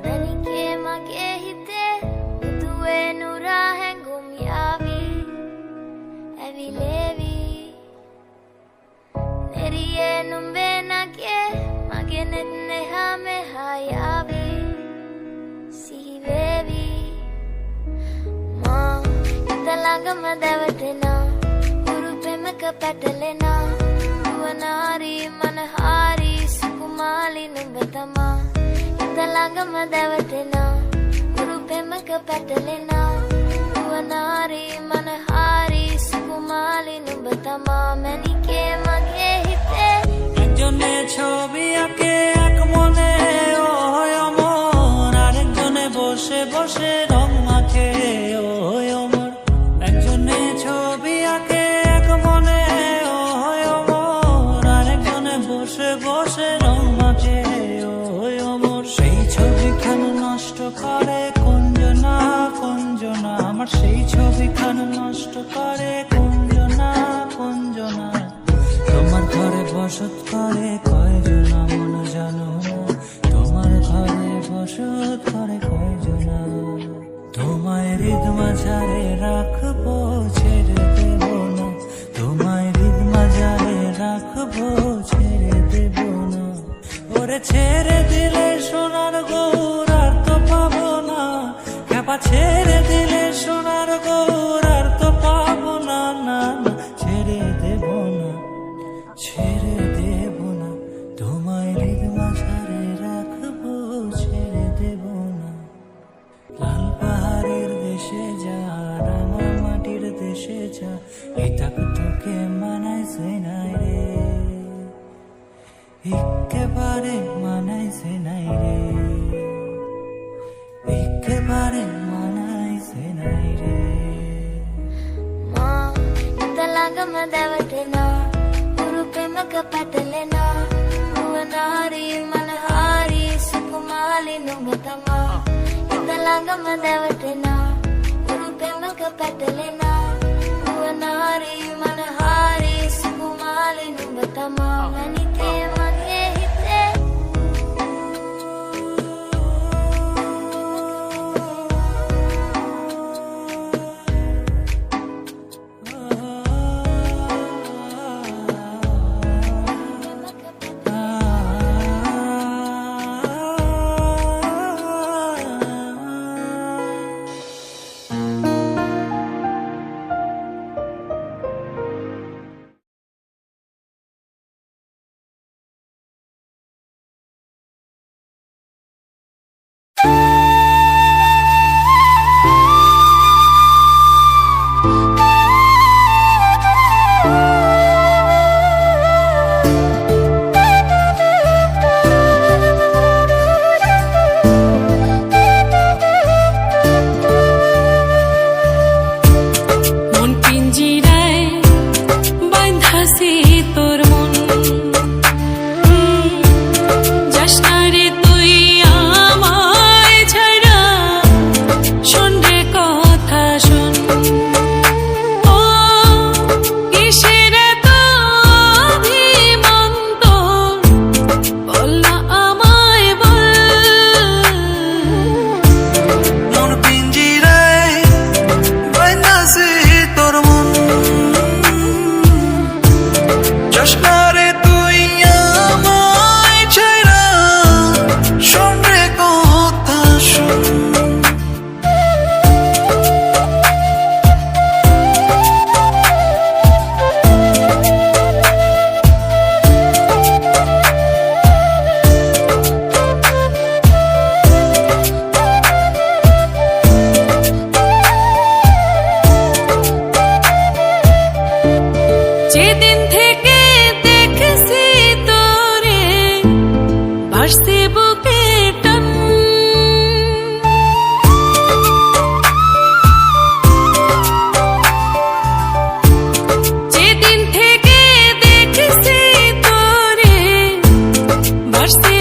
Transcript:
ನನಗೆ ಮಗೆ ಹಿತೆ ಮುದುವೇನು ರಾಹೆಂಗುಮಿಯಾವಿ ಎವಿಲೇವಿ ನೆರಿಯೇ ನುಂಬೆ ನಗೆ ಮಗೆ ನೆನ್ನೆ ಹಾಮೆ ಹಾಯಾವಿ ಸಿಹಿವೇವಿ ಮಾ ಇಂದಲಾಗಮ ದೇವತೆನಾ ಗುರು ಪ್ರೇಮಕ ಪೆಟಲೆನಾ ಯುವನಾರಿ ಮನಹಾರಿ ಸುಕುಮಾಲಿ ನುಂಬತಮ ಇಂದಲಾಗಮ ದೇವತೆನಾ ಗುರು ಪ್ರೇಮಕ ಪೆಟಲೆನಾ ಯುವನಾರಿ ಮನಹಾರಿ সুকুমালি নুবতমা মনিকে মাগে হিতে একজনে ছবি আঁকে এক মনে ওই অমর, আরেকজনে বসে বসে রং মাখে ওই অমর। একজনে ছবি আঁকে এক মনে ওই অমর, আরেকজনে বসে বসে রং মাখে ওই অমর। সেই ছবিখান নষ্ট করে কুঞ্জনা কুঞ্জনা, আমার সেই ছবিখান নষ্ট করে কুঞ্জনা কুঞ্জনা। তোমার ঘরে বসত করে কয়জনা মন জানো, তোমার ঘরে বসত করে কয়জনা। তোমায় হৃদ মাঝারে রাখবো ছেড়ে দেব না, তোমায় হৃদ মাঝারে রাখবো ছেড়ে দেব না। ওরে ছেড়ে দিলে সোনার গৌর আর তো পাবো না, খেপা ছেড়ে দিলে সোনার গৌর আর তো পাবো না। না না ছেড়ে দেব না, ছেড়ে দেব না, তোমায় হৃদ মাঝারে রাখবো ছেড়ে দেব না। লাল পাহাড়ের দেশে যা, রাঙা মাটির দেশে যা, এটা তোকে মানাইছে নাই রে, একেবারে মানাইছে নাই রে, একেবারে মানাইছে নাই রে। মা ఇందలాగమ దేవతేనా గురు ప్రేమక పటలేనా యువనారి మనహారి సుకుమాలి నుబతమా ఇందలాగమ దేవతేనా గురు ప్రేమక పటలేనా యువనారి మనహారి సుకుమాలి నుబతమా మనికే మగే హితే যেদিন থেকে দেখছি তোরে ভাসছে বুকে টান, যেদিন থেকে দেখছি তোরে ভাসছে